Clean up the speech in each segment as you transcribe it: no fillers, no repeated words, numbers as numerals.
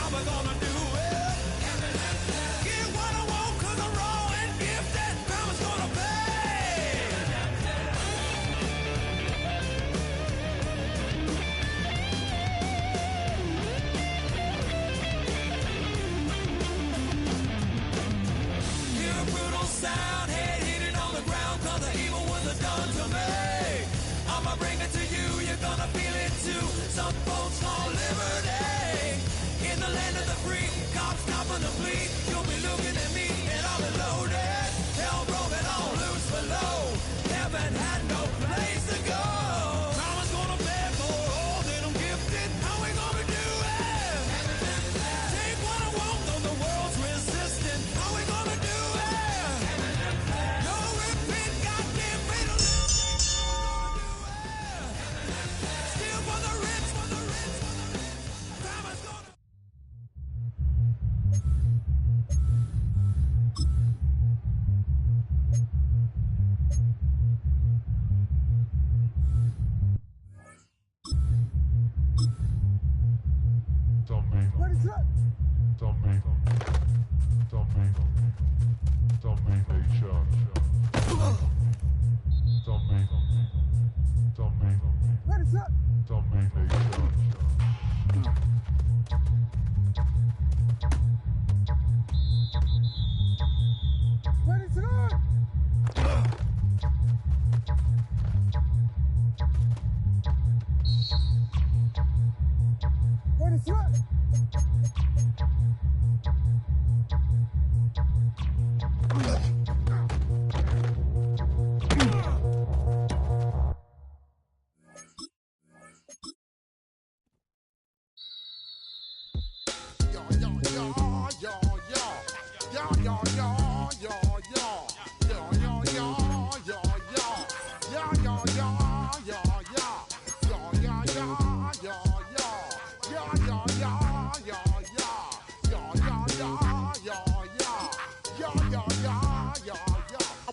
how we gonna do it? Get what I want 'cause I'm raw and gifted. Mama's gonna pay. Hear a brutal sound, head hitting on the ground 'cause the evil ones are done to me. I'ma bring it to you, you're gonna feel it too. Some folks call liberty. In the land of the free, cops stopping the fleet. You'll be looking at me and I'll be loaded. Hell broken on loose below. Heaven had no place to go. Mama's gonna pay for all that I'm gifted. How we gonna do it? Take what I want, though the world's resisting. How we gonna do it? No repent, goddamn fatal. Still for the rich, for the rich, for the rich. Mama's gonna. What is that? Dummy nation. What is that? Dummy nation. What is that? What is that?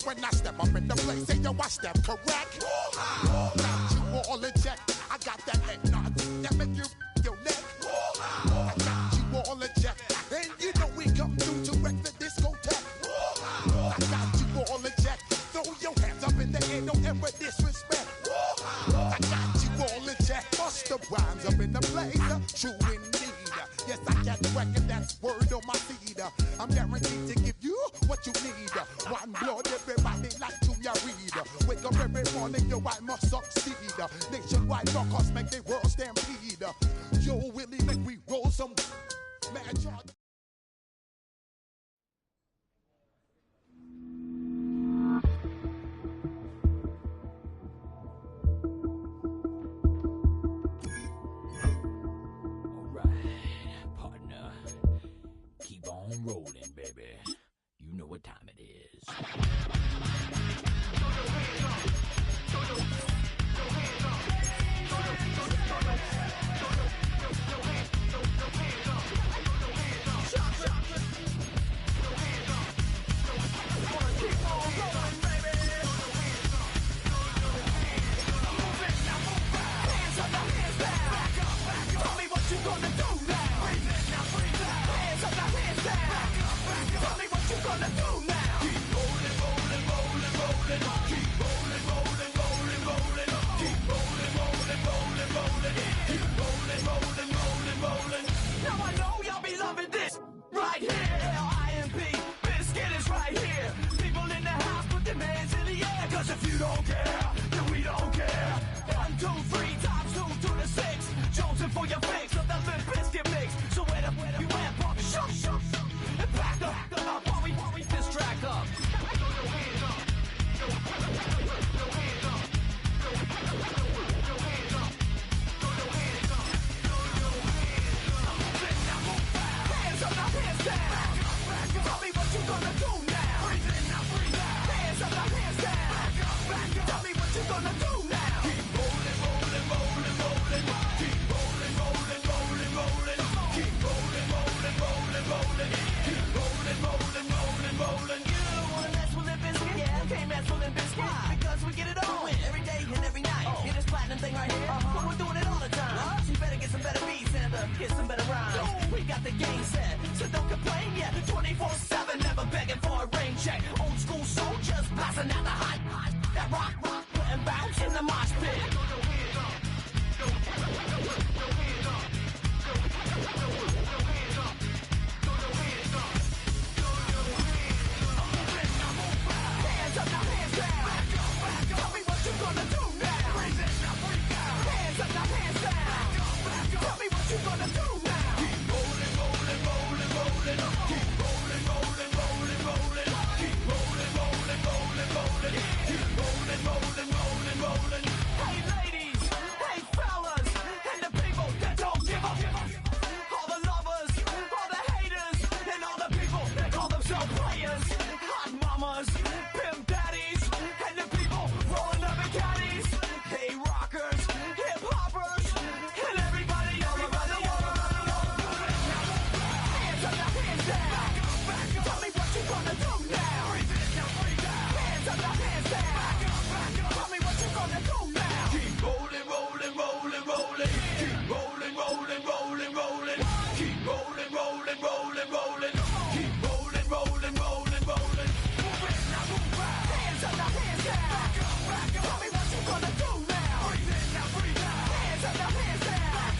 When I step up in the place, say yo, I step correct. Got you all in check. I got that head nod that make you your neck. I got you all in check. And you know we come through to wreck the discotheque. I got you all in check. Throw your hands up in the air, don't ever disrespect. I got you all in check. Bust the rhymes up in the place. True indeed. Yes, I got record, that's word on my feed. I'm guaranteed to give you what you need. One blood, everybody like to ya read. Wake up every morning, yo, I must succeed. Nationwide rockers make the world stampede. Yo, Willie, make we roll some mad charge. Rolling, baby. You know what time it is. Keep rolling, rolling, rolling, rolling. Keep rolling, rolling, rolling, rolling. don't complain yet. 24/7, never begging for a rain check. Old school soldiers blasting out the hot, that rock, putting bounce in the mosh pit. Hands up, now hands down. Tell me what you gonna do now. Hands up, now hands down. Tell me what you gonna do now. Keep rolling, rolling, rolling, rolling. Keep rolling, rolling, rolling, rolling. Keep rolling, rolling, rolling, rolling. Keep rolling, rolling, rolling, rolling. Hey ladies, hey fellas, and the people that don't give up. All the lovers, all the haters, and all the people that call themselves players. Hot mamas, pimp daddies, and the people rolling up in caddies. Hey rockers, hip hoppers, and everybody all around the world. Hands up, now hands down. Tell me what you gonna do now. Hands up, now hands down. Tell me what you gonna do now. Keep rolling, rolling, rolling, rolling. Keep rolling, rolling, rolling, rolling. Keep rolling, rolling, rolling, rolling. Keep rolling, rolling, rolling, rolling. Move it, now move out. Hands up, now hands down. Tell me what you gonna do now. Hands up, now hands down.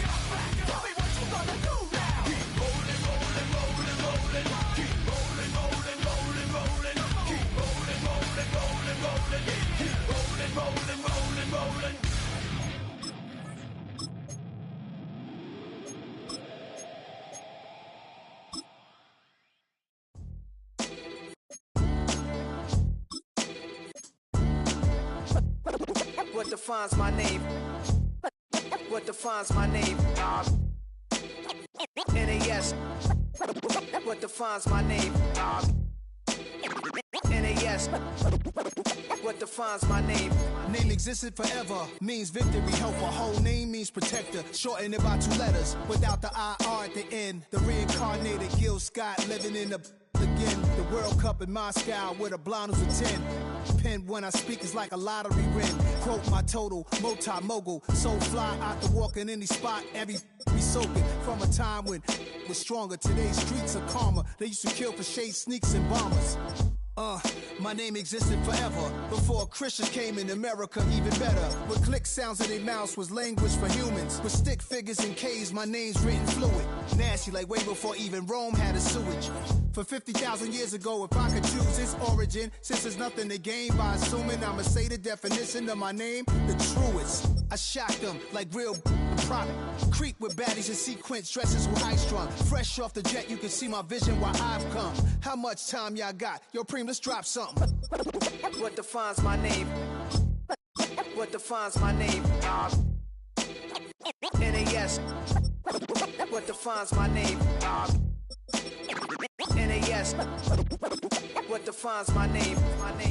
Tell me what you gonna do now. Keep rolling, rolling, rolling, rolling. Keep rolling, rolling, rolling, rolling. Keep rolling, rolling, rolling, rolling. Keep rolling, rolling, rolling, rolling. What defines my name? What defines my name? NAS. What defines my name? NAS. What defines my name? Name existed forever, means victory, helper. Whole name means protector, shortened it by 2 letters, without the IR at the end. The reincarnated Gil Scott living in the again. The World Cup in Moscow with a blonde who's a 10. Pen when I speak is like a lottery win. Quote my total, multi-mogul, so fly out to walk in any spot, every be soaking from a time when was stronger. Today's streets are calmer. They used to kill for shade sneaks and bombers. My name existed forever before Christians came in America, even better. With click sounds in their mouths was language for humans. With stick figures and K's, my name's written fluid. Nasty like way before even Rome had a sewage. For 50,000 years ago, if I could choose its origin, since there's nothing to gain by assuming I'ma say the definition of my name, the truest. I shocked them like real product. Creep with baddies in sequence, dresses with high strung. Fresh off the jet, you can see my vision where I've come. How much time y'all got? Yo, Preem, let's drop something. What defines my name? What defines my name? NAS. What defines my name? NAS. What defines my name?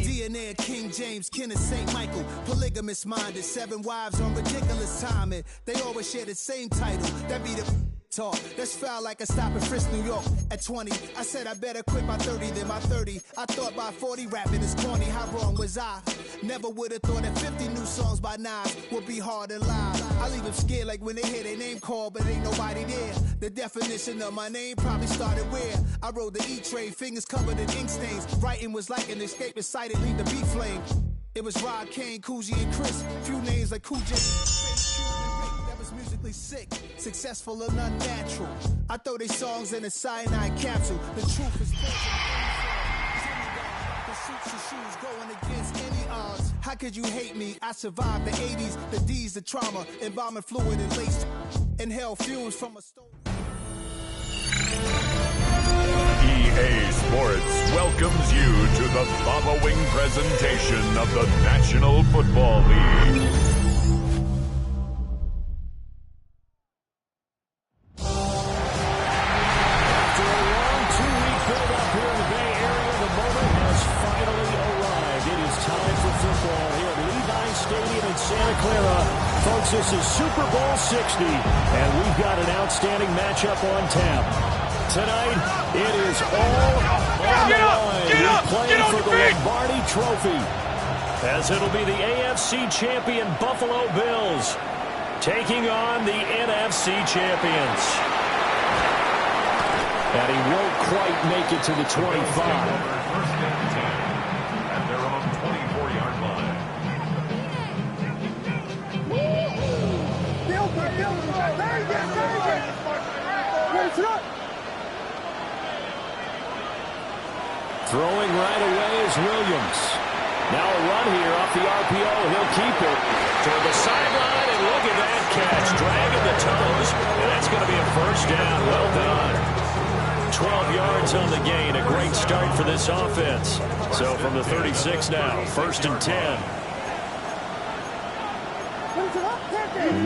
DNA of King James, kin of St. Michael. Polygamous minded, 7 wives on ridiculous timing. They always share the same title. That be the talk. That's foul like a stop in Frisk, New York. At 20, I said I better quit by 30 than by 30. I thought by 40 rapping is corny. How wrong was I? Never would have thought that 50 new songs by Nas would be hard to live. I leave them scared like when they hear their name called, but ain't nobody there. The definition of my name probably started where I rode the E-train, fingers covered in ink stains. Writing was like an escape excited, leave the beat flame. It was Rod, Kane, Coogee, and Chris. Few names like Coogee. That was musically sick, successful and unnatural. I throw their songs in a cyanide capsule. The truth is the suits and shoes going against any odds. How could you hate me? I survived the 80s, the D's, the trauma, embalming fluid and lace. Inhale fumes from a stove. EA Sports welcomes you to the following presentation of the National Football League. After a long 2-week build-up here in the Bay Area, the moment has finally arrived. It is time for football here at Levi Stadium in Santa Clara. Folks, this is Super Bowl 60, and we've got an outstanding matchup on tap. Tonight, it is all on the line. We're playing for the Lombardi Trophy, as it'll be the AFC champion Buffalo Bills taking on the NFC champions. And he won't quite make it to the 25. First and 10 at their own 24-yard line. Throwing right away is Williams. Now a run here off the RPO. He'll keep it toward the sideline, and look at that catch. Dragging the toes, and that's going to be a first down. Well done. 12 yards on the gain. A great start for this offense. So from the 36 now, first and 10.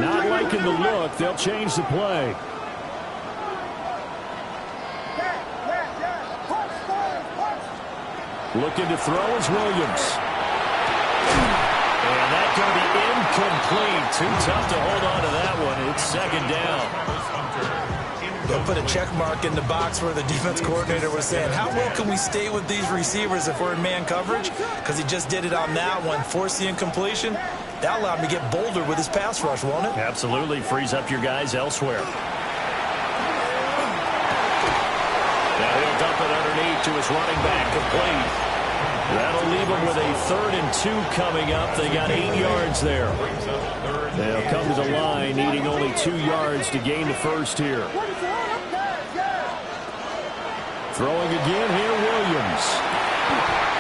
Not liking the look. They'll change the play. Looking to throw is Williams. And that's going to be incomplete. Too tough to hold on to that one. It's second down. They'll put a check mark in the box where the defense coordinator was saying, how well can we stay with these receivers if we're in man coverage? Because he just did it on that one. Force the incompletion. That allowed him to get bolder with his pass rush, won't it? Absolutely. Frees up your guys elsewhere. Now he'll dump it underneath to his running back, complete. That'll leave them with a 3rd and 2 coming up. They got 8 yards there. They'll come to the line, needing only 2 yards to gain the first here. Throwing again here, Williams.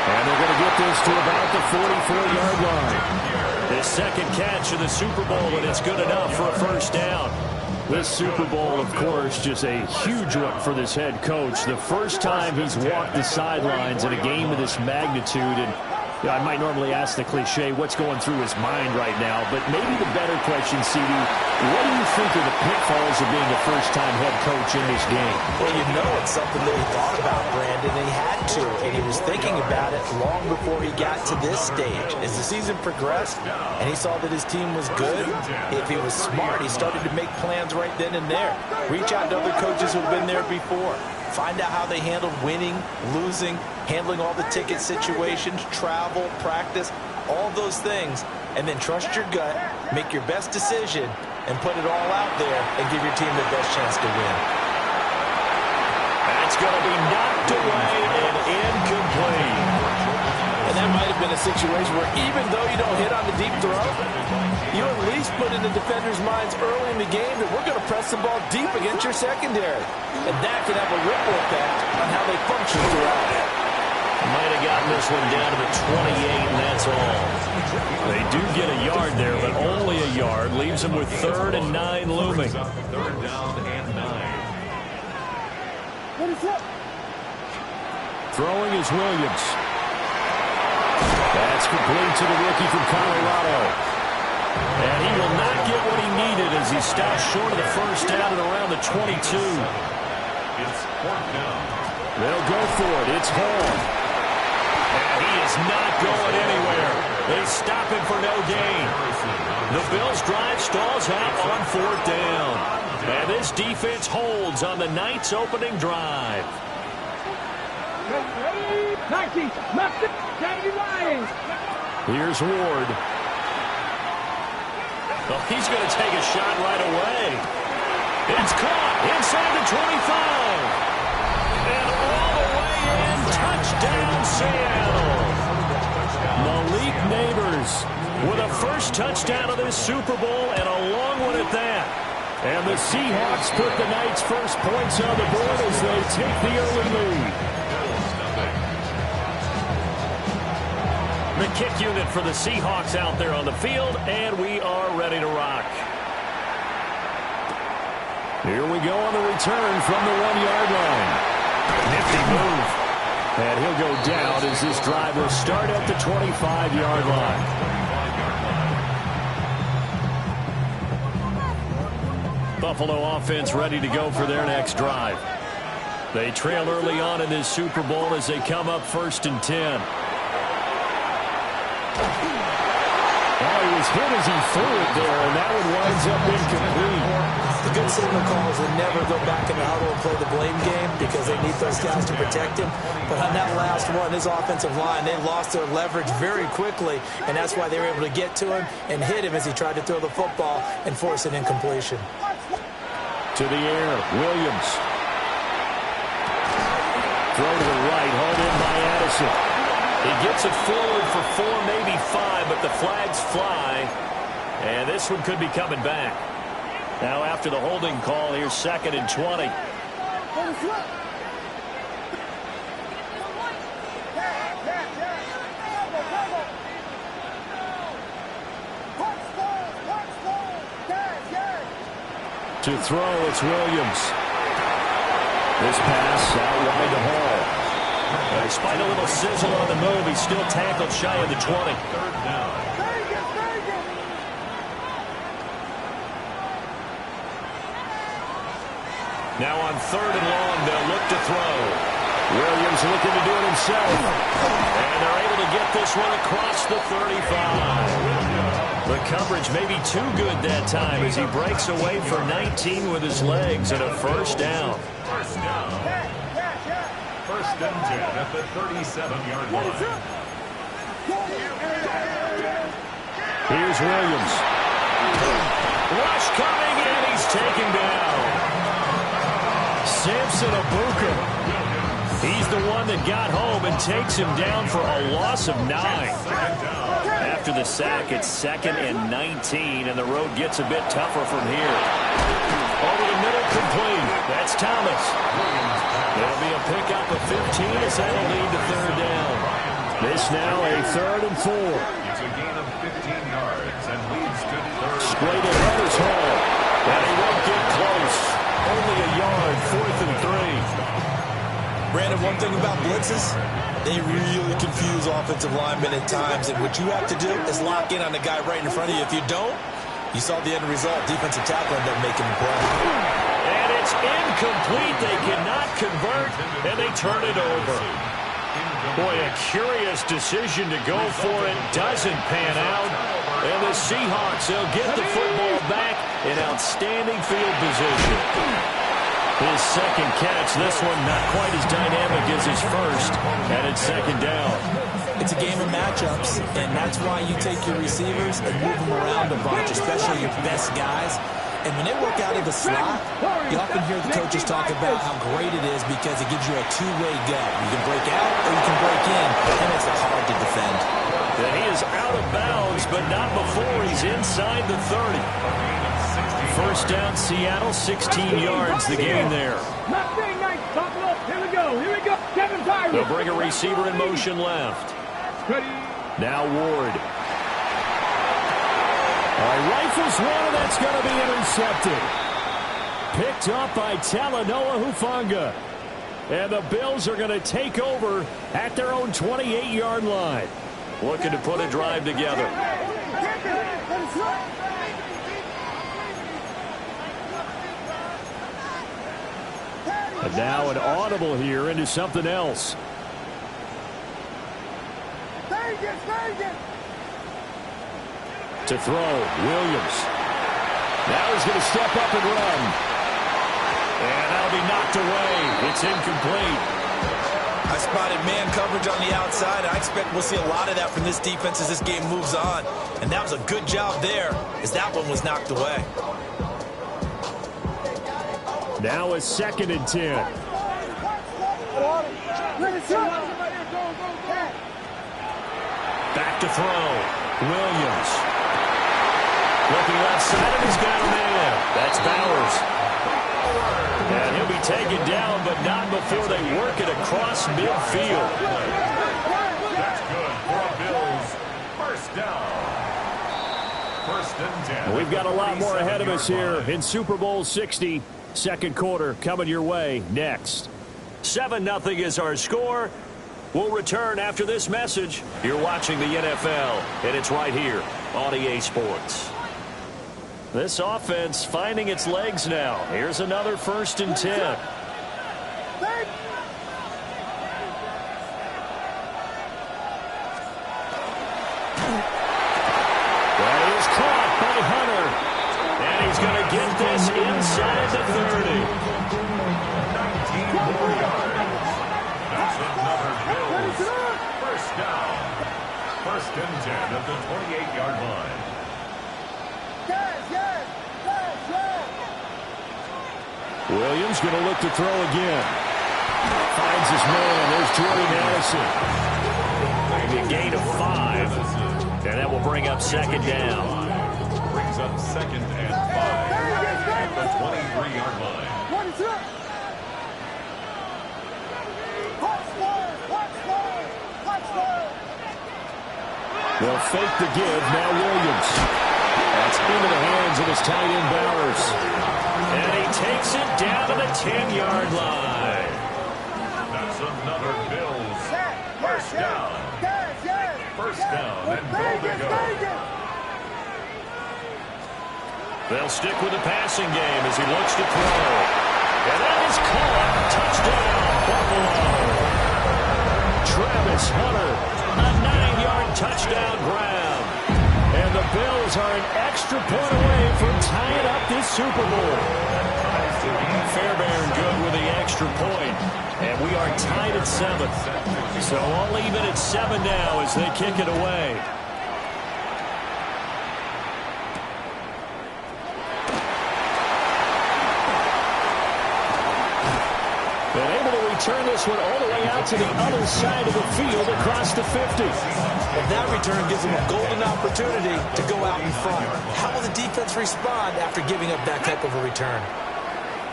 And they're going to get this to about the 44-yard line. His second catch of the Super Bowl, and it's good enough for a first down. This Super Bowl, of course, just a huge one for this head coach. The first time he's walked the sidelines in a game of this magnitude. And I might normally ask the cliche, what's going through his mind right now? But maybe the better question, CD, what do you think are the pitfalls of being a first-time head coach in this game? Well, you know it's something that he thought about, Brandon, and he had to. And he was thinking about it long before he got to this stage. As the season progressed and he saw that his team was good, if he was smart, he started to make plans right then and there. Reach out to other coaches who have been there before. Find out how they handled winning, losing, handling all the ticket situations, travel, practice, all those things, and then trust your gut, make your best decision, and put it all out there and give your team the best chance to win. That's going to be knocked away and incomplete. And that might have been a situation where even though you don't hit on the deep throw, you at least put in the defenders' minds early in the game that we're going to press the ball deep against your secondary. And that can have a ripple effect on how they function throughout. Might have gotten this one down to the 28, and that's all. They do get a yard there, but only a yard. Leaves them with 3rd and 9 looming. 3rd down and 9. Throwing is Williams. That's complete to the rookie from Colorado. And he will not get what he needed as he stops short of the first down at around the 22. It's 4th down. They'll go for it. It's Hall. And he is not going anywhere. They stop him for no gain. The Bills' drive stalls out on 4th down. And this defense holds on the Knights' opening drive. 90, left it, Kennedy Lyons. Here's Ward. Oh, he's going to take a shot right away. It's caught inside the 25. And all the way in, touchdown Seattle. Malik Neighbors with a first touchdown of this Super Bowl, and a long one at that. And the Seahawks put the Knights' first points on the board as they take the early lead. The kick unit for the Seahawks out there on the field, and we are ready to rock. Here we go on the return from the 1-yard line. Nifty move. And he'll go down as this drive will start at the 25-yard line. Buffalo offense ready to go for their next drive. They trail early on in this Super Bowl as they come up 1st and 10. Well, he was hit as he threw it there, and that one winds up incomplete. The good signal calls would never go back in the huddle and play the blame game because they need those guys to protect him. But on that last one, his offensive line, they lost their leverage very quickly, and that's why they were able to get to him and hit him as he tried to throw the football and force an incompletion. To the air, Williams. Throw to the right, hauled in by Addison. He gets it forward for 4, maybe 5, but the flags fly. And this one could be coming back. Now after the holding call, here's 2nd and 20. To throw, it's Williams. This pass out wide to Hall. And despite a little sizzle on the move, he's still tackled shy of the 20. 3rd down. Now on 3rd and long, they'll look to throw. Williams looking to do it himself. And they're able to get this one across the 35. The coverage may be too good that time as he breaks away for 19 with his legs and a 1st down. 1st down. 1st and 10 at the 37-yard line. Here's Williams. Rush coming in. He's taken down. Samson Abuka. He's the one that got home and takes him down for a loss of 9. After the sack, it's 2nd and 19, and the road gets a bit tougher from here. Over the middle, complete. That's Thomas. It'll be a pickup of 15 as that'll lead to 3rd down. This now a 3rd and 4. It's a gain of 15 yards and leads to 3rd. Straight ahead is Hall. And he won't get close. Only a yard, 4th and 3. Brandon, one thing about blitzes, they really confuse offensive linemen at times, and what you have to do is lock in on the guy right in front of you. If you don't, you saw the end result. Defensive tackle ended up making the play. And it's incomplete. They cannot convert, and they turn it over. Boy, a curious decision to go for it. Doesn't pan out. And the Seahawks, they'll get the football back in outstanding field position. His 2nd catch, this one not quite as dynamic as his 1st, and it's 2nd down. It's a game of matchups, and that's why you take your receivers and move them around a bunch, especially your best guys. And when they work out of the slot, you often hear the coaches talk about how great it is because it gives you a two-way go. You can break out or you can break in, and it's hard to defend. And he is out of bounds, but not before he's inside the 30. 1st down, Seattle, 16 yards the gain there. Here we go. Kevin Tyree. They'll bring a receiver in motion left. Now Ward. Rifles one, and that's going to be intercepted. Picked up by Talanoa Hufanga. And the Bills are going to take over at their own 28-yard line. Looking to put a drive together. And now an audible here into something else. To throw, Williams. Now he's going to step up and run. And that'll be knocked away. It's incomplete. I spotted man coverage on the outside. I expect we'll see a lot of that from this defense as this game moves on. And that was a good job there as that one was knocked away. Now a 2nd and 10. Back to throw. Williams. Looking left side, and he's got a man. That's Bowers. And he'll be taken down, but not before they work it across midfield. That's good for Bills. 1st down. 1st and 10. We've got a lot more ahead of us here in Super Bowl 60. 2nd quarter coming your way next. 7-0 is our score. We'll return after this message. You're watching the NFL, and it's right here on EA Sports. This offense finding its legs now. Here's another 1st and 10. That is caught by Hunter. And he's going to get this inside the 30. 19 more yards. That's another Bills. 1st down. 1st and 10 at the 28-yard line. Williams going to look to throw again. Finds his man. There's Jordy Madison. Maybe a gain of 5. And that will bring up second down. Brings up second and 5 at the 23-yard line. They'll fake the give. Now Williams. That's into the hands of his tight end Bowers. And he takes it down to the 10-yard line. That's another Bills first down. First down and goal to go. They'll stick with the passing game as he looks to throw. And that is caught. Touchdown, Buffalo. Travis Hunter, a 9-yard touchdown grab. And the Bills are an extra point away from tying up this Super Bowl. Fairbairn good with the extra point. And we are tied at 7. So all even at 7 now as they kick it away. And able to return this one all the way out to the other side of the field across the 50. And that return gives them a golden opportunity to go out in front. How will the defense respond after giving up that type of a return?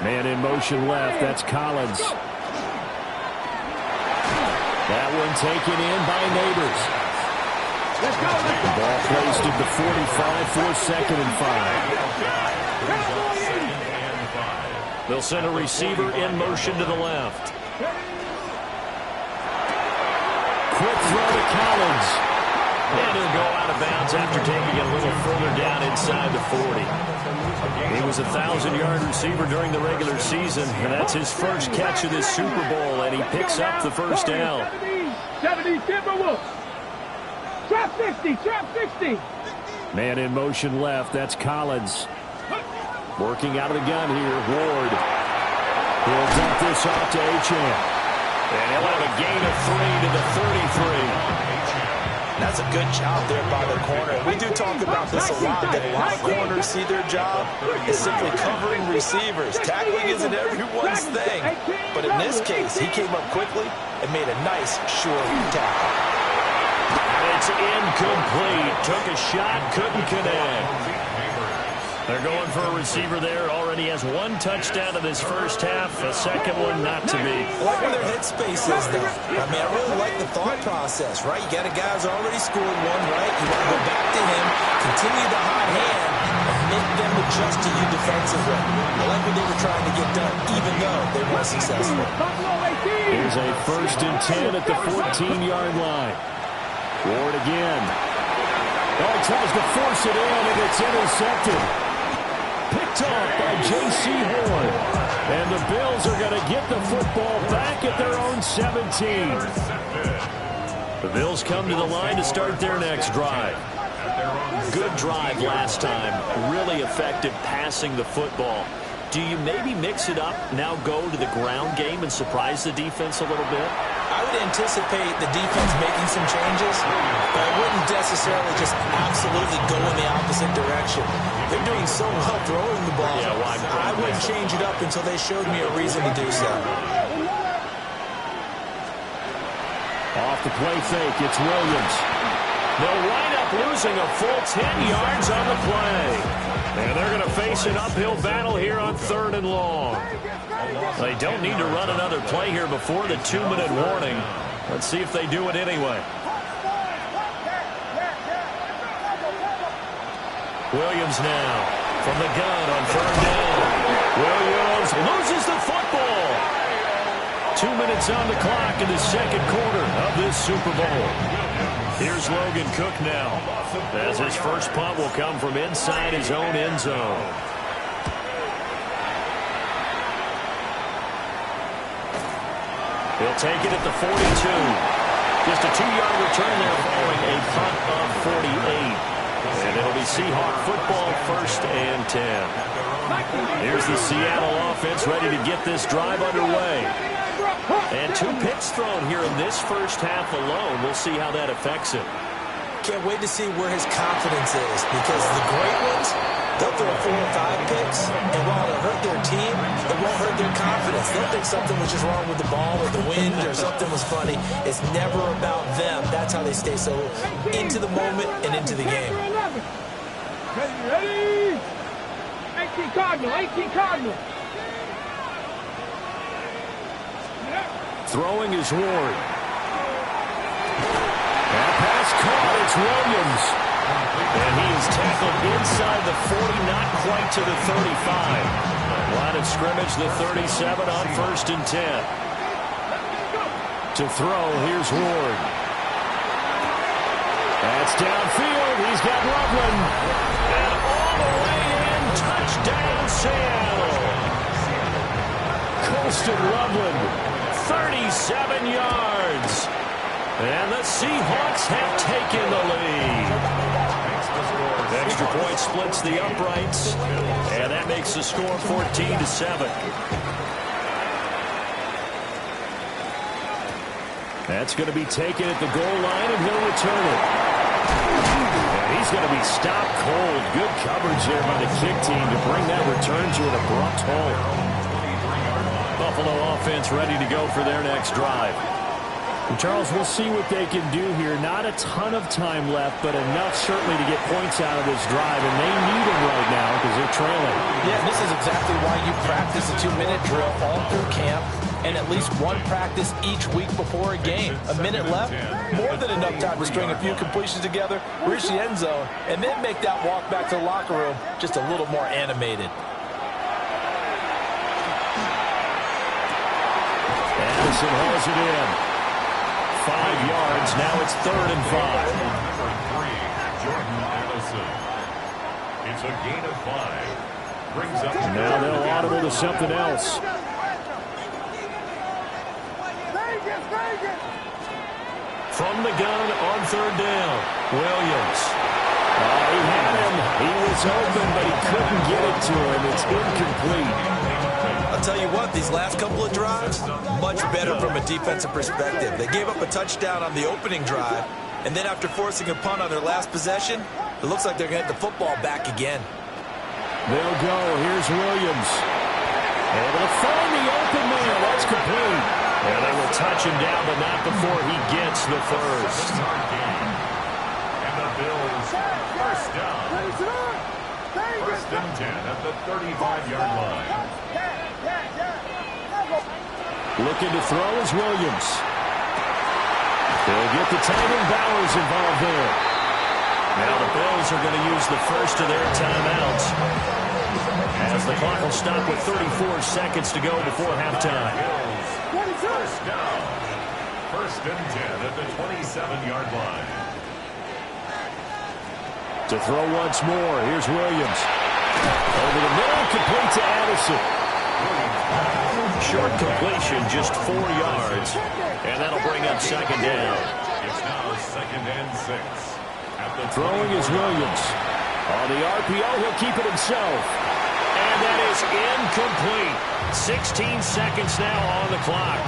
Man in motion left. That's Collins. That one taken in by Neighbors. Let's go, let's go. Ball placed at the 45 for second and 5. They'll send a receiver in motion to the left. Quick throw to Collins. And he'll go out of bounds after taking it a little further down inside the 40. He was a 1,000-yard receiver during the regular season, and that's his first catch of this Super Bowl, and he picks up the first down. 70, Timberwolves. Trap 60, trap 60. Man in motion left. That's Collins. Working out of the gun here, Ward. He'll dump this off to Achane. And he'll have a gain of 3 to the 33. That's a good job there by the corner. We do talk about this a lot, that a lot of corners see their job is simply covering receivers. Tackling isn't everyone's thing. But in this case, he came up quickly and made a nice, sure tackle. And it's incomplete. Took a shot, couldn't connect. They're going for a receiver there. Already has 1 touchdown in this first half. A second one not to be. I like where their headspace is, though. I mean, I really like the thought process, right? You got a guy who's already scored 1, right? You want to go back to him, continue the hot hand, and make them adjust to you defensively. I like what they were trying to get done, even though they weren't successful. Here's a first and 10 at the 14-yard line. Ward again. Oh, tries to force it in, and it's intercepted. Picked off by J.C. Horn. And the Bills are going to get the football back at their own 17. The Bills come to the line to start their next drive. Good drive last time. Really effective passing the football. Do you maybe mix it up, now go to the ground game and surprise the defense a little bit? I would anticipate the defense making some changes, but I wouldn't necessarily just absolutely go in the opposite direction. They're doing so well throwing the ball. Yeah, well, I wouldn't change it up until they showed me a reason to do so. Off the play fake, it's Williams. They'll wind up losing a full 10 yards on the play. And they're going to face an uphill battle here on 3rd and long. They don't need to run another play here before the 2-minute warning. Let's see if they do it anyway. Williams now from the gun on 3rd down. Williams loses the football. 2 minutes on the clock in the second quarter of this Super Bowl. Here's Logan Cook now, as his first punt will come from inside his own end zone. He'll take it at the 42. Just a 2-yard return there following a punt of 48. And it'll be Seahawk football, 1st and 10. Here's the Seattle offense ready to get this drive underway. And 2 picks thrown here in this first half alone. We'll see how that affects him. Can't wait to see where his confidence is, because the great ones, They'll throw 4 or 5 picks, and while it'll hurt their team, it won't hurt their confidence. They'll think something was just wrong with the ball or the wind or something was funny. It's never about them. That's how they stay so into the moment and into the game. Ready? 18 Cardinal, 18 Cardinal. Throwing is Ward. That pass caught. It's Williams. And he is tackled inside the 40, not quite to the 35. Line of scrimmage, the 37 on 1st and 10. To throw, here's Ward. That's downfield. He's got Loveland. And all the way in, touchdown Seattle. Colston Loveland, 37 yards. And the Seahawks have taken the lead. Extra point splits the uprights, and that makes the score 14-7. That's going to be taken at the goal line, and he'll return it. And he's going to be stopped cold. Good coverage there by the kick team to bring that return to an abrupt halt. Buffalo offense ready to go for their next drive. And Charles, we'll see what they can do here. Not a ton of time left, but enough certainly to get points out of this drive, and they need them right now because they're trailing. Yeah, this is exactly why you practice a 2-minute drill all through camp and at least one practice each week before a game. A minute left, more than enough time to string a few completions together, reach the end zone, and then make that walk back to the locker room just a little more animated. Addison hauls it in. 5 yards. Now it's 3rd and 5. Number 3, Jordan Addison. It's a gain of 5. Brings up. Now they'll audible to something else. From the gun on 3rd down, Williams. He had him. He was open, but he couldn't get it to him. It's incomplete. I'll tell you what, these last couple of drives, much better from a defensive perspective. They gave up a touchdown on the opening drive, and then after forcing a punt on their last possession, it looks like they're going to get the football back again. They'll go. Here's Williams. Able to find the open man. That's complete. And they will touch him down, but not before he gets the first. And the Bills, first down. 1st and 10 at the 35-yard line. Looking to throw is Williams. They'll get the tight end Bowers involved there. Now the Bills are going to use the first of their timeouts as the clock will stop with 34 seconds to go before halftime. First down. 1st and 10 at the 27-yard line. To throw once more, here's Williams. Over the middle, complete to Addison. Short completion, just 4 yards, and that'll bring up 2nd down. It's now 2nd and 6. Throwing is Williams. On the RPO, he'll keep it himself. And that is incomplete. 16 seconds now on the clock.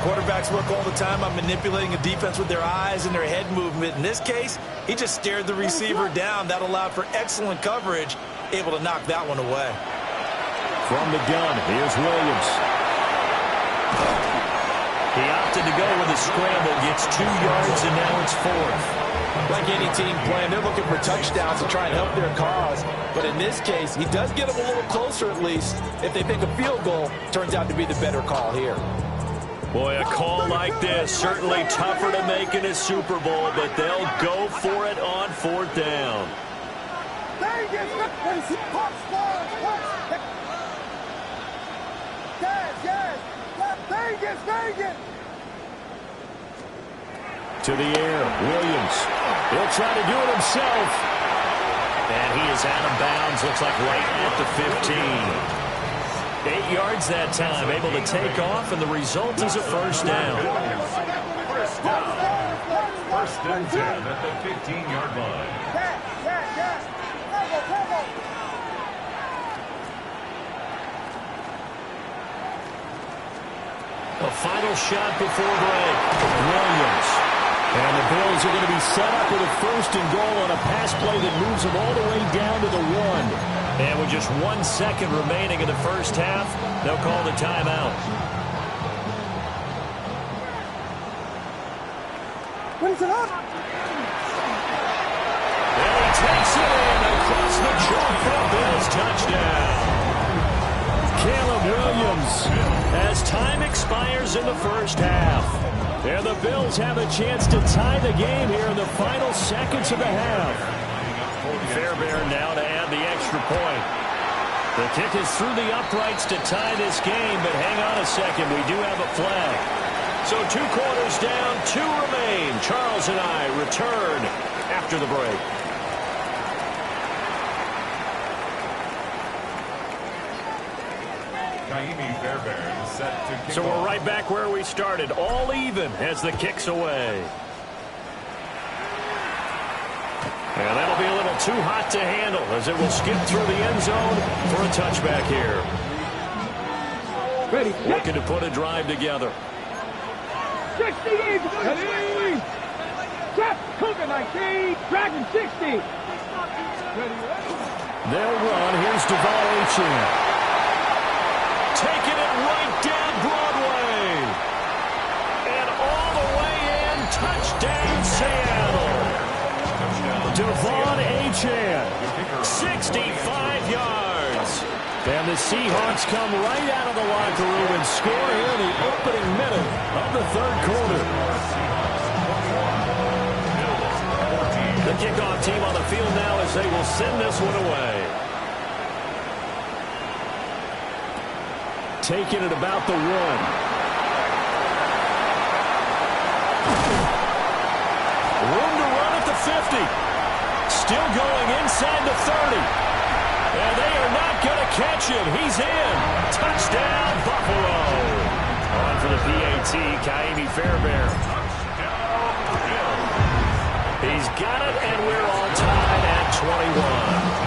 Quarterbacks work all the time on manipulating a defense with their eyes and their head movement. In this case, he just stared the receiver down. That allowed for excellent coverage, able to knock that one away. From the gun, here's Williams. He opted to go with a scramble, gets 2 yards, and now it's 4th. Like any team playing, they're looking for touchdowns to try and help their cause. But in this case, he does get them a little closer at least. If they pick a field goal, turns out to be the better call here. Boy, a call like this, certainly tougher to make in a Super Bowl, but they'll go for it on 4th down. To the air, Williams. He'll try to do it himself. And he is out of bounds, looks like right at the 15. 8 yards that time, able to take off, and the result is a 1st down. First down. 1st and 10 at the 15-yard line. A final shot before break. Williams. And the Bills are going to be set up with a 1st and goal on a pass play that moves them all the way down to the 1. And with just 1 second remaining in the first half, they'll call the timeout. What is it up? And he takes it in across the chalk for a Bills touchdown. Caleb Williams, as time expires in the first half. And the Bills have a chance to tie the game here in the final seconds of the half. Fairbairn now to add the extra point. The kick is through the uprights to tie this game, but hang on a second, we do have a flag. So 2 quarters down, 2 remain. Charles and I return after the break. So we're right back where we started, all even as the kick's away. And that'll be a little too hot to handle as it will skip through the end zone for a touchback here. Ready. Looking to put a drive together. 68. Ready. Trap. Cougar 19. Dragon 60. Ready. They'll run. Here's Devon Achane. Taking it right down Broadway. And all the way in. Touchdown, Seattle. Devon Achane. 65 yards. And the Seahawks come right out of the locker room and score here in the opening minute of the 3rd quarter. The kickoff team on the field now as they will send this one away. Taking it about the 1. Room to run at the 50. Still going inside the 30. And they are not going to catch him. He's in. Touchdown, Buffalo. On for the PAT, Kaimi Fairbairn. He's got it, and we're all tied at 21.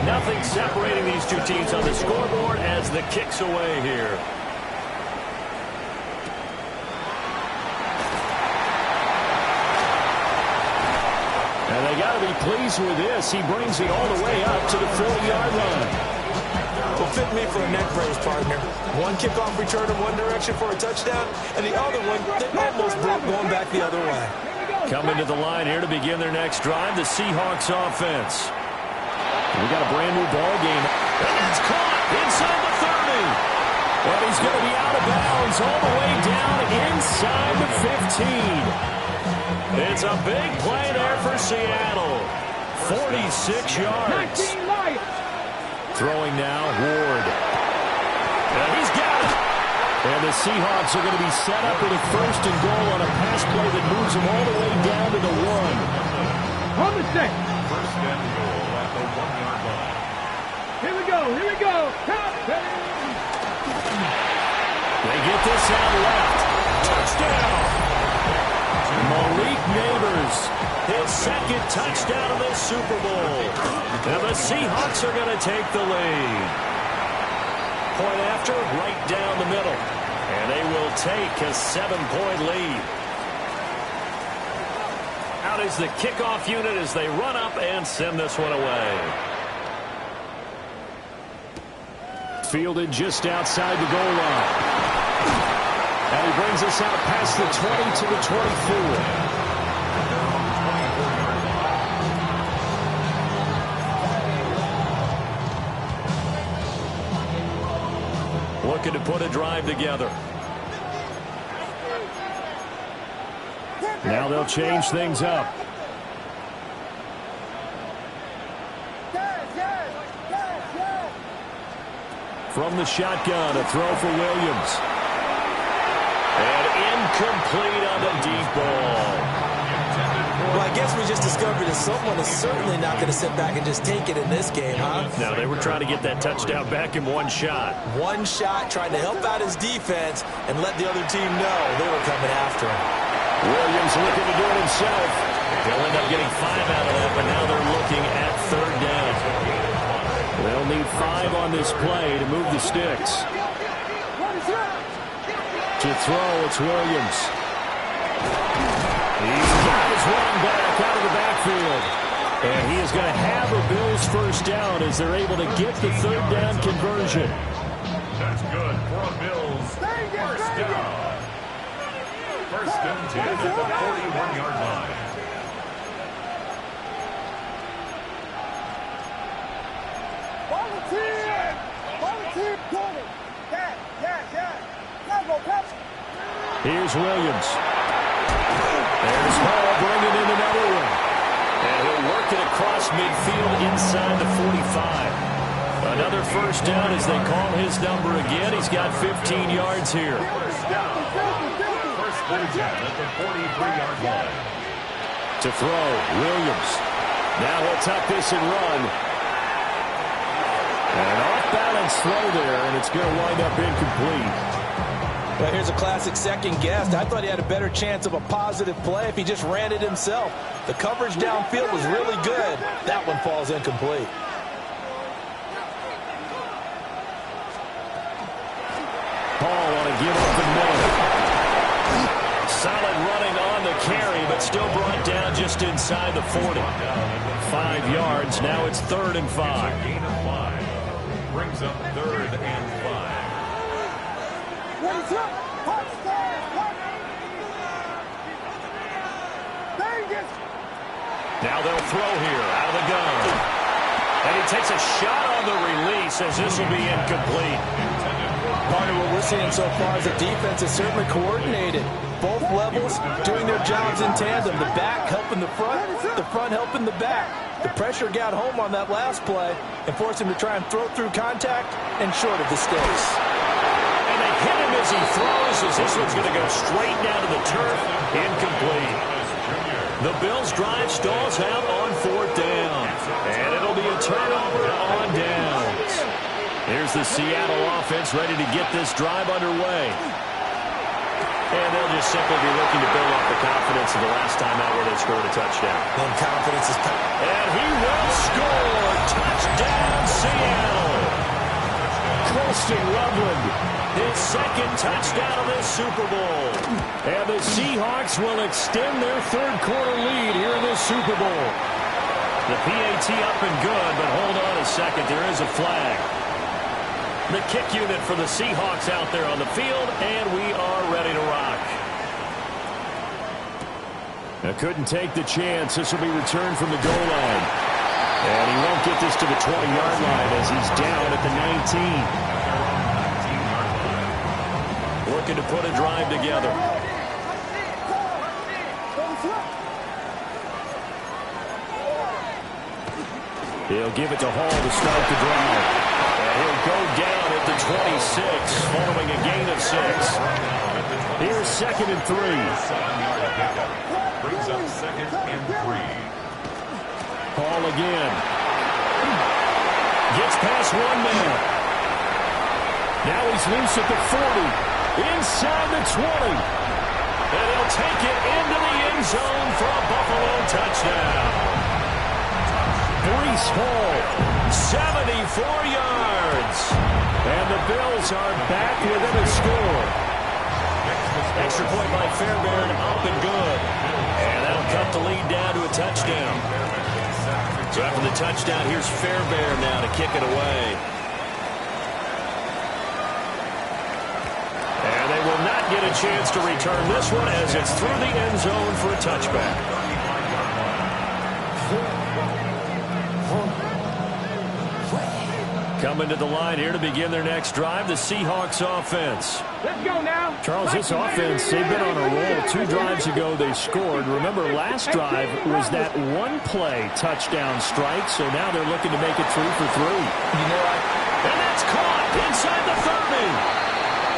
Nothing separating these 2 teams on the scoreboard as the kick's away here. And they got to be pleased with this. He brings it all the way up to the 40-yard line. Well, fit me for a neck brace, partner. One kickoff return in one direction for a touchdown, and the other one, they almost broke going back the other way. Coming to the line here to begin their next drive, the Seahawks offense. We got a brand new ball game. And it's caught inside the 30. Well, he's going to be out of bounds all the way down inside the 15. It's a big play there for Seattle. 46 yards. Throwing now, Ward. And he's got it. And the Seahawks are going to be set up with a 1st and goal on a pass play that moves them all the way down to the 1. On the set. 1st and goal at the 1-yard line. Here we go. Here we go. They get this out left. Touchdown. Malik Neighbors, His 2nd touchdown of the Super Bowl. And the Seahawks are going to take the lead. Point after, right down the middle. And they will take a 7-point lead. Out is the kickoff unit as they run up and send this one away. Fielded just outside the goal line. And he brings us out past the 20 to the 24. Looking to put a drive together. Now they'll change things up. From the shotgun, a throw for Williams. And incomplete on the deep ball. Well, I guess we just discovered that someone is certainly not going to sit back and just take it in this game, huh? No, they were trying to get that touchdown back in one shot. One shot, trying to help out his defense and let the other team know they were coming after him. Williams looking to do it himself. They'll end up getting 5 out of that, but now they're looking at 3rd down. They'll need 5 on this play to move the sticks. To throw, it's Williams. He's got his running back out of the backfield. And he is going to have a Bills first down as they're able to get the third down conversion. That's good for a Bills first down. First and 10 at the 41-yard line. Here's Williams. There's Hall bringing in another one. And he'll work it across midfield inside the 45. Another first down as they call his number again. He's got 15 yards here. First down. First and 10 at the 43-yard line. To throw, Williams. Now he'll tuck this and run. An off-balance throw there, and it's going to wind up incomplete. Well, here's a classic second guess. I thought he had a better chance of a positive play if he just ran it himself. The coverage downfield was really good. That one falls incomplete. Paul want to give up the middle. Solid running on the carry, but still brought down just inside the 40. 5 yards. Now it's 3rd and 5. Gain of 5. Brings up 3rd and 5. Now they'll throw here out of the gun. And he takes a shot on the release as this will be incomplete. Part of what we're seeing so far is the defense is certainly coordinated. Both levels doing their jobs in tandem. The back helping the front helping the back. The pressure got home on that last play and forced him to try and throw through contact and short of the stakes. And they hit him as he throws as this one's going to go straight down to the turf. Incomplete. The Bills' drive stalls out on 4th down. And it'll be a turnover on downs. Here's the Seattle offense ready to get this drive underway. And they'll just simply be looking to build up the confidence of the last time out where they scored a touchdown. And confidence is coming. And he will score. Touchdown, Seattle. Colston Loveland, his second touchdown of this Super Bowl. And the Seahawks will extend their third-quarter lead here in this Super Bowl. The PAT up and good, but hold on a second. There is a flag. The kick unit for the Seahawks out there on the field, and we are ready to rock. Now couldn't take the chance. This will be returned from the goal line. And he won't get this to the 20-yard line as he's down at the 19. Looking to put a drive together. He'll give it to Hall to start the drive. And he'll go down at the 26 following a gain of 6. Here's 2nd and 3. Brings up 2nd and 3. Hall again. Gets past one man. Now he's loose at the 40. Inside the 20. And he'll take it into the end zone for a Buffalo touchdown. Breece Hall, 74 yards. And the Bills are back within a score. Extra point by Fairbairn, up and good. And that'll cut the lead down to a touchdown. So after the touchdown, here's Fairbairn now to kick it away. And they will not get a chance to return this one as it's through the end zone for a touchback. Coming to the line here to begin their next drive, the Seahawks offense. Let's go now. Charles, this offense, they've been on a roll. 2 drives ago they scored. Remember, last drive was that one-play touchdown strike, so now they're looking to make it 3 for 3. You know what? And that's caught inside the 30.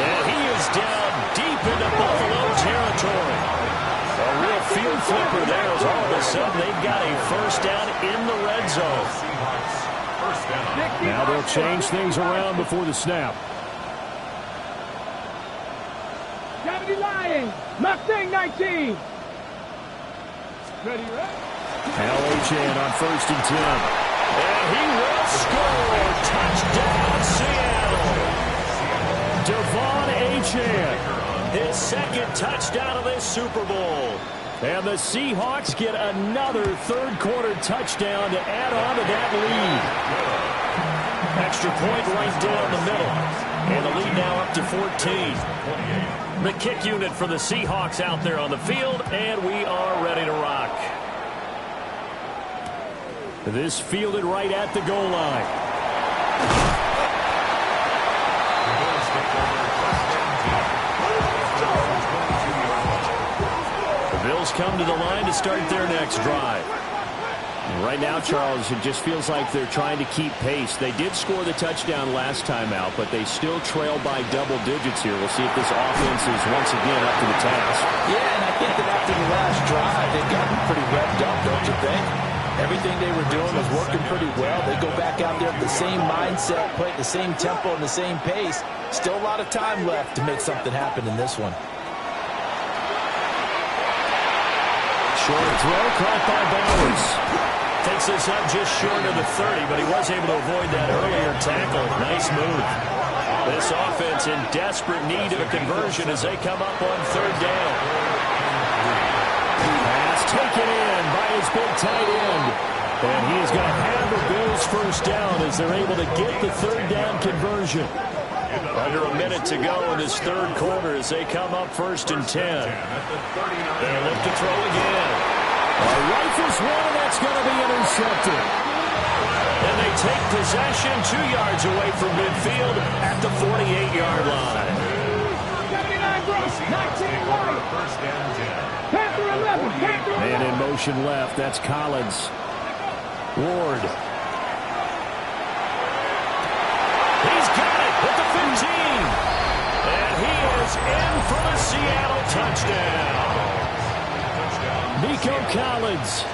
And he is down deep into Buffalo territory. A real field flipper there as all of a sudden they've got a first down in the red zone. Now they'll change things around before the snap. Gravity Lions, Mustang 19. Ready, Al Achan on 1st and 10. And he will score. Touchdown, Seattle. Devon Achan. his second touchdown of this Super Bowl. And the Seahawks get another third-quarter touchdown to add on to that lead. Extra point right down the middle. And the lead now up to 14. The kick unit for the Seahawks out there on the field, and we are ready to rock. This fielded right at the goal line. The Bills come to the line to start their next drive. Right now, Charles, it just feels like they're trying to keep pace. They did score the touchdown last time out, but they still trail by double digits here. We'll see if this offense is once again up to the task. Yeah, and I think that after the last drive, they've gotten pretty revved up, don't you think? Everything they were doing was working pretty well. They go back out there with the same mindset, play at the same tempo and the same pace. Still a lot of time left to make something happen in this one. Short throw caught by Bowers. Takes this up just short of the 30, but he was able to avoid that earlier tackle. Nice move. This offense in desperate need of a conversion as they come up on third down. Pass taken in by his big tight end. And he is going to have the Bills first down as they're able to get the third down conversion. Under a minute to go in this third quarter as they come up 1st and 10. They look to throw again. Rifles one, and that's going to be intercepted. And they take possession 2 yards away from midfield at the 48-yard line. 79 gross, 19 wide. Panther 11, Panther 11. Man in motion left, that's Collins. Ward. He's got it at the 15. And he is in for the Seattle touchdown. Nico Collins,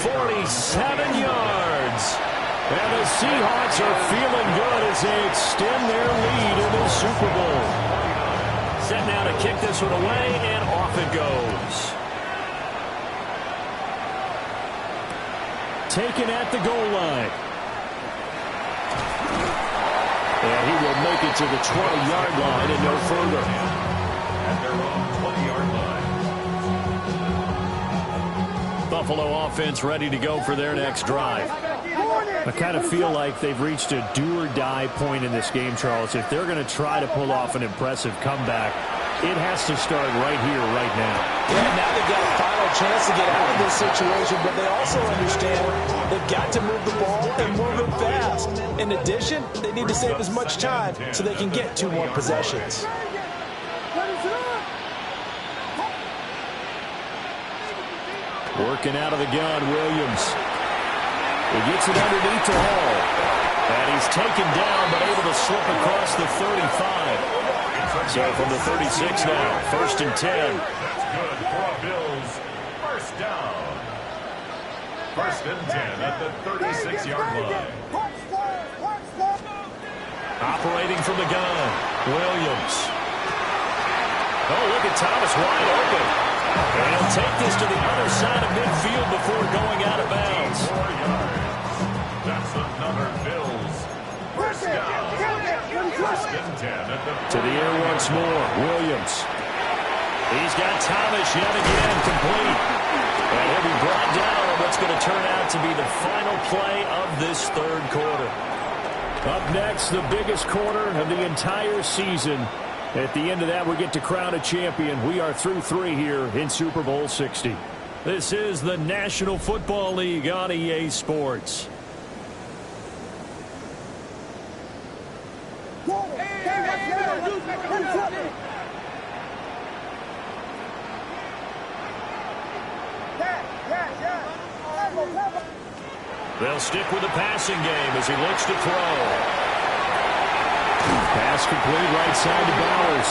47 yards. And the Seahawks are feeling good as they extend their lead in the Super Bowl. Set now to kick this one away, and off it goes. Taken at the goal line. And he will make it to the 20-yard line and no further. At their own 20-yard line. Buffalo offense ready to go for their next drive. I kind of feel like they've reached a do-or-die point in this game, Charles. If they're going to try to pull off an impressive comeback, it has to start right here, right now. Yeah, now they've got a final chance to get out of this situation, but they also understand they've got to move the ball and move it fast. In addition, they need to save as much time so they can get 2 more possessions. Working out of the gun, Williams. He gets it underneath to Hall. And he's taken down, but able to slip across the 35. So from the 36 now, 1st and 10. That's good for Bills. First down. 1st and 10 at the 36-yard line. Operating from the gun, Williams. Oh, look at Thomas wide open. And he'll take this to the other side of midfield before going out of bounds. 4 yards. That's another Bills. First down. 1st and 10 at the To the air once more, Williams. He's got Thomas yet again complete. And he'll be brought down on what's going to turn out to be the final play of this third quarter. Up next, the biggest quarter of the entire season. At the end of that, we get to crown a champion. We are through 3 here in Super Bowl 60. This is the National Football League on EA Sports. They'll stick with the passing game as he looks to throw. Pass complete right side to Bowers.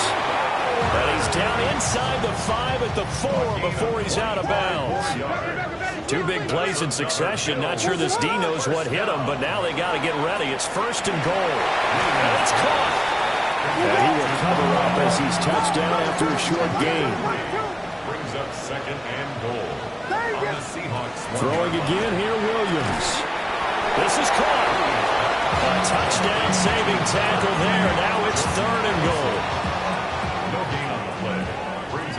And he's down inside the 5 at the 4 before he's out of bounds. 2 big plays in succession. Not sure this D knows what hit him, but now they got to get ready. It's 1st and goal. And it's caught. And he will cover up as he's touched down after a short gain. brings up 2nd and goal. On the Seahawks. Throwing again here, Williams. This is caught. A touchdown saving tackle there. Now it's 3rd and goal. No gain on the play.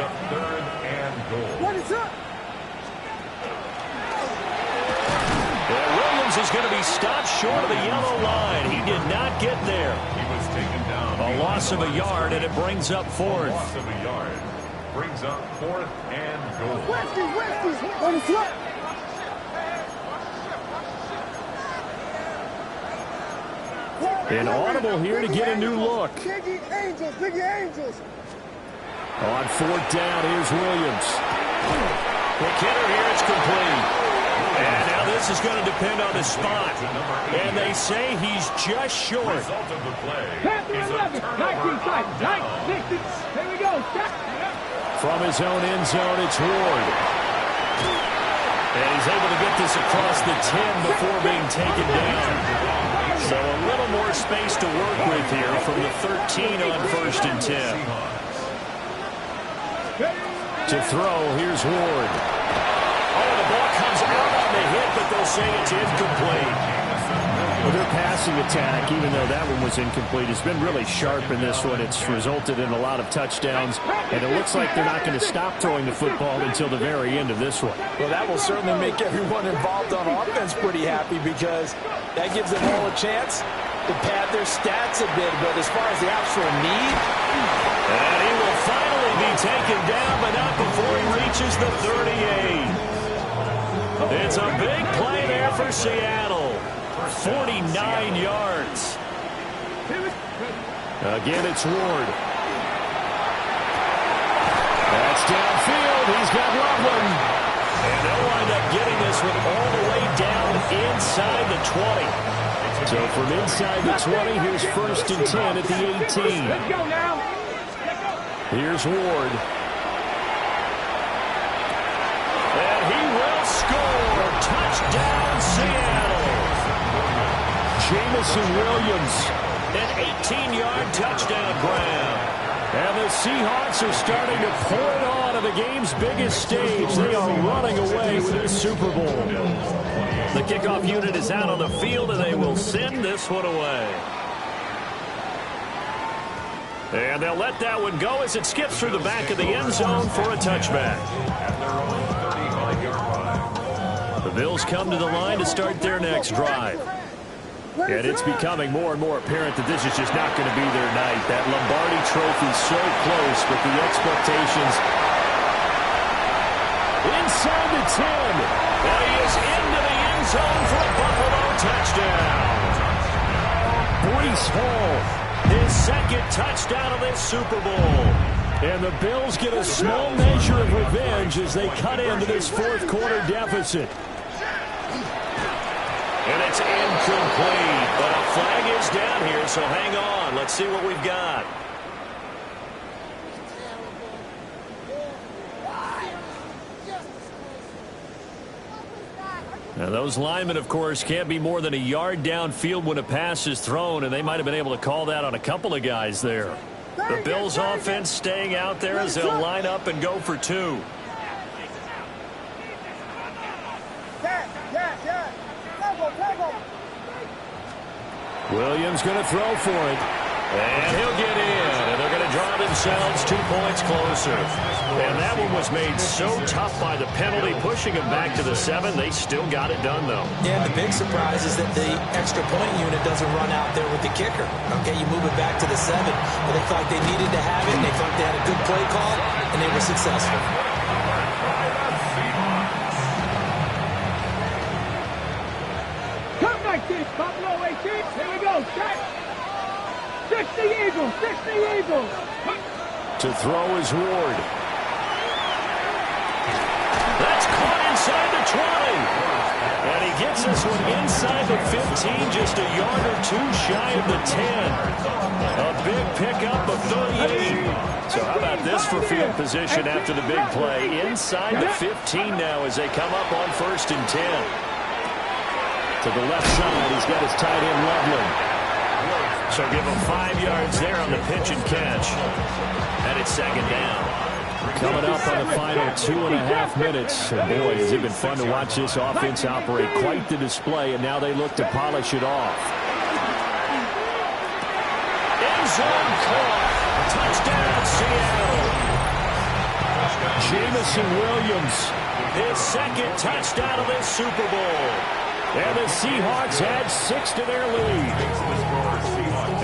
up 3rd and goal. What is up? Williams is going to be stopped short of the yellow line. He did not get there. He was taken down. A loss of a yard, and it brings up 4th. Loss of a yard. Brings up 4th and goal. Westy, what is up? An audible here to get a new look. Biggie Angels. On 4th down, here's Williams. McKinnon here, it's complete. And now this is going to depend on the spot. And they say he's just short. Result of the play Panther is a 11, 19 turnover. tight, Here we go. From his own end zone, it's Ward. And he's able to get this across the 10 before being taken down. So a little more space to work with here from the 13 on 1st and 10. To throw, here's Ward. Oh, the ball comes out on the hit, but they'll say it's incomplete. Well, their passing attack, even though that one was incomplete, has been really sharp in this one. It's resulted in a lot of touchdowns, and it looks like they're not going to stop throwing the football until the very end of this one. Well, that will certainly make everyone involved on offense pretty happy because that gives them all a chance to pad their stats a bit. But as far as the actual need... And he will finally be taken down, but not before he reaches the 38. It's a big play there for Seattle. 49 yards. Again, it's Ward. That's downfield. He's got Loveland. And they'll wind up getting this one all the way down inside the 20. So from inside the 20, here's 1st and 10 at the 18. Let's go now. Here's Ward. And he will score. Touchdown, Seattle. Jamison Williams. An 18-yard touchdown grab. And the Seahawks are starting to pour it on to the game's biggest stage. They are running away with this Super Bowl. The kickoff unit is out on the field, and they will send this one away. And they'll let that one go as it skips through the back of the end zone for a touchback. The Bills come to the line to start their next drive. And it's becoming more and more apparent that this is just not going to be their night. That Lombardi trophy so close, but the expectations inside the 10. And he is into the end zone for a Buffalo touchdown. Breece Hall. His second touchdown of this Super Bowl. And the Bills get a small measure of revenge as they cut into this 4th quarter deficit. And it's incomplete, but a flag is down here, so hang on. Let's see what we've got. Now, those linemen, of course, can't be more than a yard downfield when a pass is thrown, and they might have been able to call that on a couple of guys there. The Bills' offense staying out there as they'll line up and go for 2. Williams going to throw for it. And he'll get in, and they're going to draw themselves 2 points closer. And that one was made so tough by the penalty, pushing them back to the 7. They still got it done, though. Yeah, the big surprise is that the extra point unit doesn't run out there with the kicker. Okay, you move it back to the 7, but they thought they needed to have it, and they thought they had a good play call, and they were successful. Come 19, Buffalo 18. Here we go. 60 Eagles. To throw is Ward. That's caught inside the 20. And he gets this one inside the 15, just a yard or 2 shy of the 10. A big pickup of 38. So how about this for field position after the big play? Inside the 15 now as they come up on 1st and 10. To the left side, he's got his tight end Loveland. So give him 5 yards there on the pitch and catch. And it's 2nd down. Coming up on the final 2.5 minutes. And boy, has it been fun to watch this offense operate. Quite the display, and now they look to polish it off. End zone caught. Touchdown, Seattle. Jamison Williams, his second touchdown of this Super Bowl. And the Seahawks add 6 to their lead.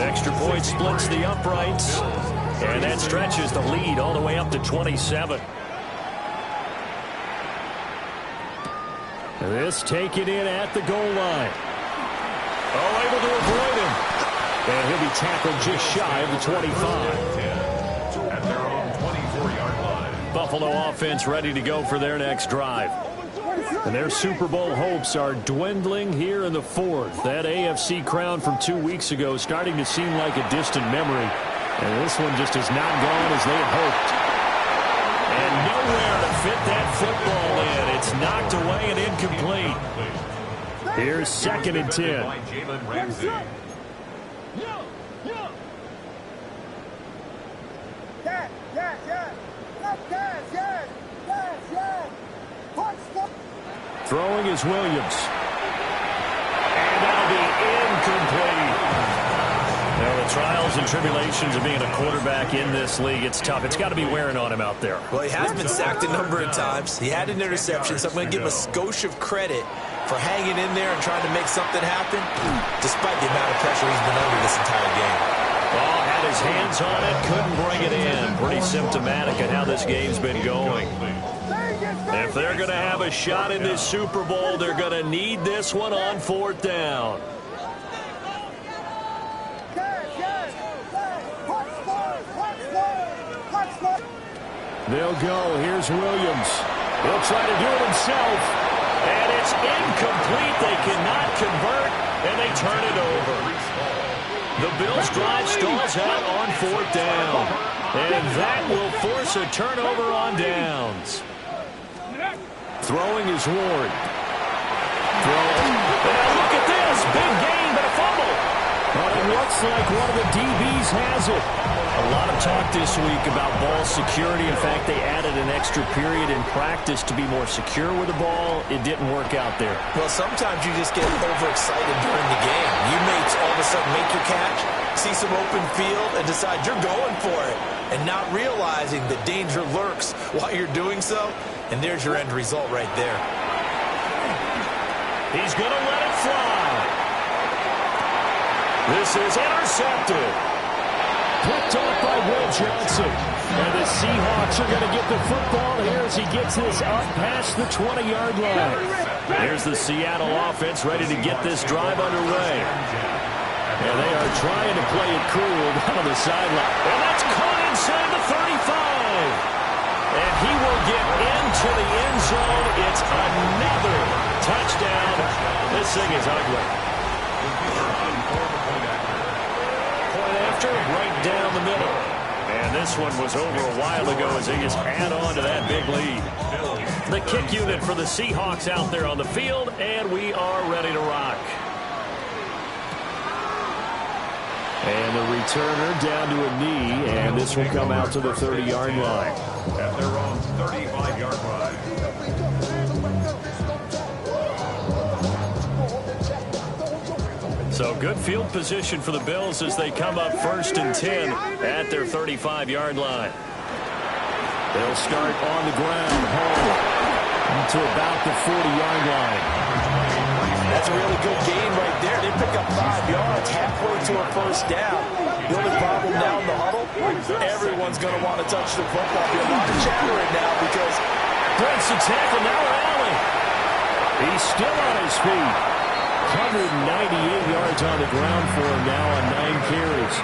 Extra point splits the uprights, and that stretches the lead all the way up to 27. This taken in at the goal line. Oh, able to avoid him. And he'll be tackled just shy of the 25. At their own 24-yard line. Buffalo offense ready to go for their next drive. And their Super Bowl hopes are dwindling here in the fourth. That AFC crown from 2 weeks ago is starting to seem like a distant memory. And this one just has not gone as they had hoped. And nowhere to fit that football in. It's knocked away and incomplete. Here's 2nd and 10. Throwing is Williams. And that'll be incomplete. Now, the trials and tribulations of being a quarterback in this league, it's tough. It's got to be wearing on him out there. Well, he has been sacked a number of times. He had an interception, so I'm going to give him a skosh of credit for hanging in there and trying to make something happen, despite the amount of pressure he's been under this entire game. Ball had his hands on it, couldn't bring it in. Pretty symptomatic of how this game's been going. If they're going to have a shot in this Super Bowl, they're going to need this one on 4th down. They'll go. Here's Williams. He'll try to do it himself. And it's incomplete. They cannot convert, and they turn it over. The Bills' drive stalls out on 4th down. And that will force a turnover on downs. Throwing is Ward. And look at this. Big gain, but a fumble. Well, it looks like one of the DBs has it. A lot of talk this week about ball security. In fact, they added an extra period in practice to be more secure with the ball. It didn't work out there. Well, sometimes you just get overexcited during the game. You may all of a sudden make your catch, see some open field, and decide you're going for it, and not realizing that danger lurks while you're doing so. And there's your end result right there. He's going to let it fly. This is intercepted. Picked off by Will Johnson. And the Seahawks are going to get the football here as he gets this up past the 20-yard line. Here's the Seattle offense ready to get this drive underway. And they are trying to play it cool down on the sideline. And that's caught inside the 35. And he will get into the end zone. It's another touchdown. This thing is ugly. Point after, right down the middle. And this one was over a while ago as they just add on to that big lead. The kick unit for the Seahawks out there on the field, and we are ready to rock. And the returner down to a knee, and this will come out to the 30-yard line. At their own 35-yard line. So good field position for the Bills as they come up 1st and 10 at their 35-yard line. They'll start on the ground, home to about the 40-yard line. That's a really good gain right there. They pick up 5 yards halfway to a 1st down. The only problem now in the huddle, everyone's going to want to touch the football. There's a lot of chattering now because breaks the tackle, now rally. He's still on his feet. 198 yards on the ground for him now on 9 carries.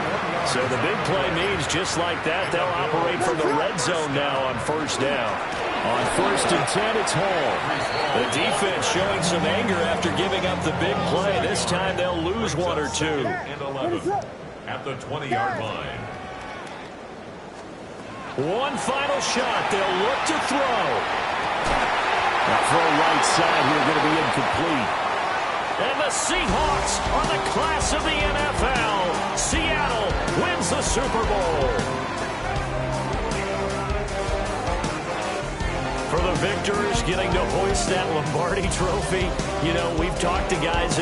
So the big play means just like that, they'll operate from the red zone now on 1st down. On 1st and 10, it's Hall. The defense showing some anger after giving up the big play. This time they'll lose 1 or 2. And 11 at the 20-yard line. One final shot. They'll look to throw. That throw right side here going to be incomplete. And the Seahawks are the class of the NFL. Seattle wins the Super Bowl. For the victors getting to hoist that Lombardi trophy, you know, we've talked to guys